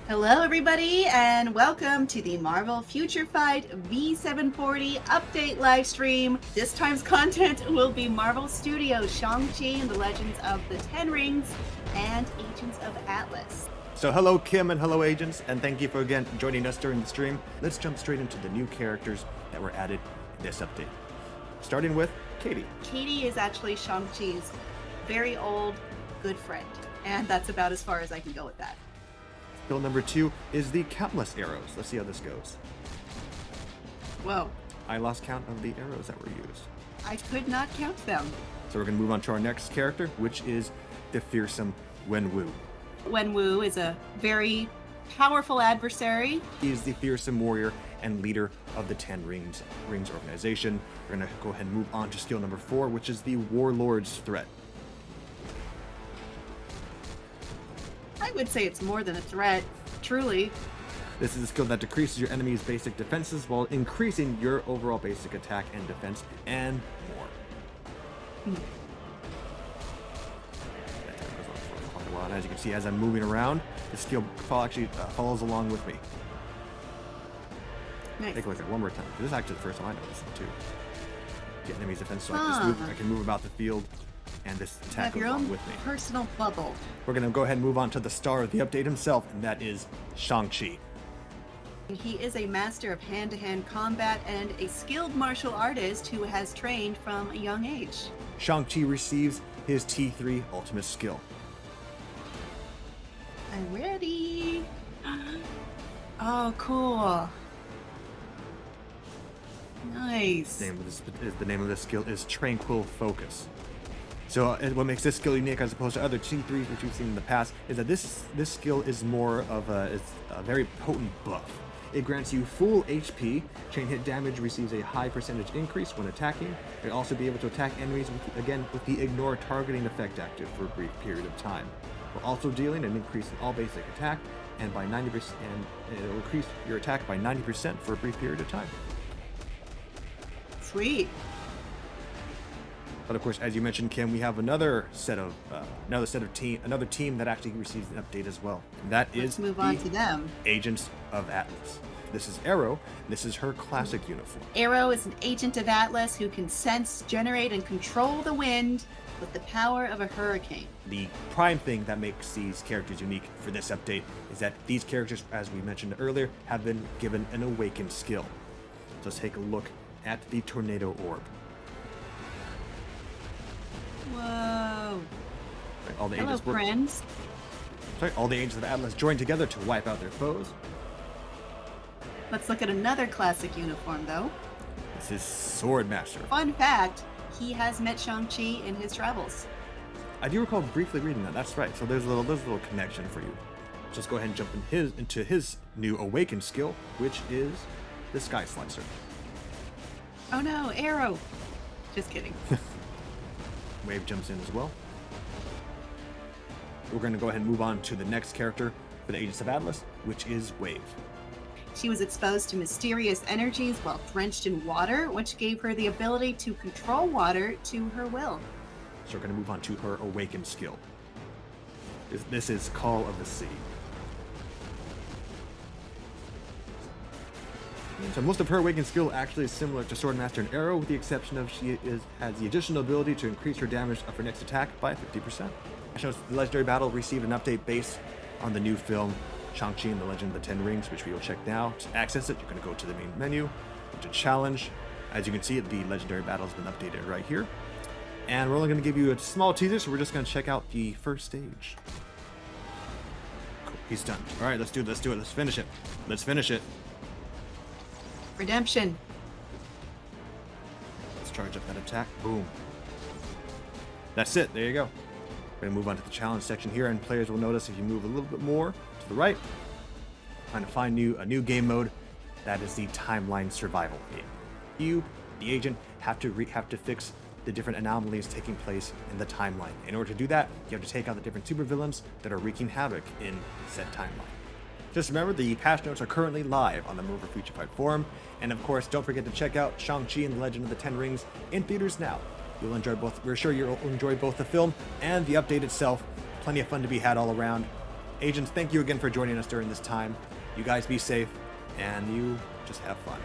Hello, everybody, and welcome to the Marvel Future Fight v740 update live stream. This time's content will be Marvel Studios Shang-Chi and the Legends of the Ten Rings and Agents of Atlas. So hello Kim and hello agents, and thank you for again joining us during the stream. Let's jump straight into the new characters that were added in this update. Starting with Katy. Katy is actually Shang-Chi's very old, good friend, and that's about as far as I can go with that. Skill number 2 is the countless arrows. Let's see how this goes. Whoa. I lost count of the arrows that were used. I could not count them. So we're going to move on to our next character, which is the fearsome Wenwu. Wenwu is a very powerful adversary. He is the fearsome warrior and leader of the Ten Rings organization. We're going to go ahead and move on to skill number 4, which is the Warlord's Threat. I would say it's more than a threat, truly. This is a skill that decreases your enemy's basic defenses while increasing your overall basic attack and defense, and more. That time goes on for quite a while, and as you can see, as I'm moving around, the skill actually follows along with me. Nice. Take a look at it one more time. This is actually the first time I noticed it too. The enemy's defense, so I can move about the field, and this attack goes along with me. Personal bubble. We're going to go ahead and move on to the star of the update himself, and that is Shang-Chi. He is a master of hand-to-hand combat and a skilled martial artist who has trained from a young age. Shang-Chi receives his T3 ultimate skill. I'm ready. Oh, cool. Nice. The name of this skill is Tranquil Focus. So what makes this skill unique as opposed to other T3s which we've seen in the past is that this skill is more of a very potent buff. It grants you full HP, chain hit damage receives a high percentage increase when attacking. You'll also be able to attack enemies with the ignore targeting effect active for a brief period of time. We're also dealing an increase in all basic attack and by 90%, and it'll increase your attack by 90% for a brief period of time. Sweet. But of course, as you mentioned, Kim, we have another team that actually receives an update as well. And Let's move on to them. Agents of Atlas. This is Arrow. This is her classic uniform. Arrow is an agent of Atlas who can sense, generate, and control the wind with the power of a hurricane. The prime thing that makes these characters unique for this update is that these characters, as we mentioned earlier, have been given an awakened skill. So let's take a look at the Tornado Orb. Whoa. All the Hello, friends. All the agents of Atlas join together to wipe out their foes. Let's look at another classic uniform, though. This is Swordmaster. Fun fact, he has met Shang-Chi in his travels. I do recall briefly reading that. That's right. So there's a little connection for you. Just go ahead and jump into his new awakened skill, which is the Sky Slicer. Oh no, Arrow. Just kidding. Wave jumps in as well. We're going to go ahead and move on to the next character for the Agents of Atlas, which is Wave. She was exposed to mysterious energies while drenched in water, which gave her the ability to control water to her will. So we're going to move on to her awakened skill. This is Call of the Sea. So most of her awakened skill actually is similar to Swordmaster and Arrow, with the exception of has the additional ability to increase her damage of her next attack by 50%. The Legendary Battle received an update based on the new film Shang-Chi and the Legend of the Ten Rings, which we will check now. To access it, you're going to go to the main menu, go to Challenge. As you can see, the Legendary Battle has been updated right here. And we're only going to give you a small teaser, so we're just going to check out the first stage. Cool. He's done. All right, let's do it. Let's finish it. Let's finish it. Redemption. Let's charge up that attack. Boom. That's it. There you go. We're going to move on to the challenge section here, and players will notice if you move a little bit more to the right, trying to find a new game mode. That is the Timeline Survival game. You, the agent, have to fix the different anomalies taking place in the timeline. In order to do that, you have to take out the different supervillains that are wreaking havoc in said timeline. Just remember, the patch notes are currently live on the Marvel Future Fight forum, and of course, don't forget to check out Shang-Chi and the Legend of the Ten Rings in theaters now. You'll enjoy both. We're sure you'll enjoy both the film and the update itself. Plenty of fun to be had all around. Agents, thank you again for joining us during this time. You guys be safe, and you just have fun.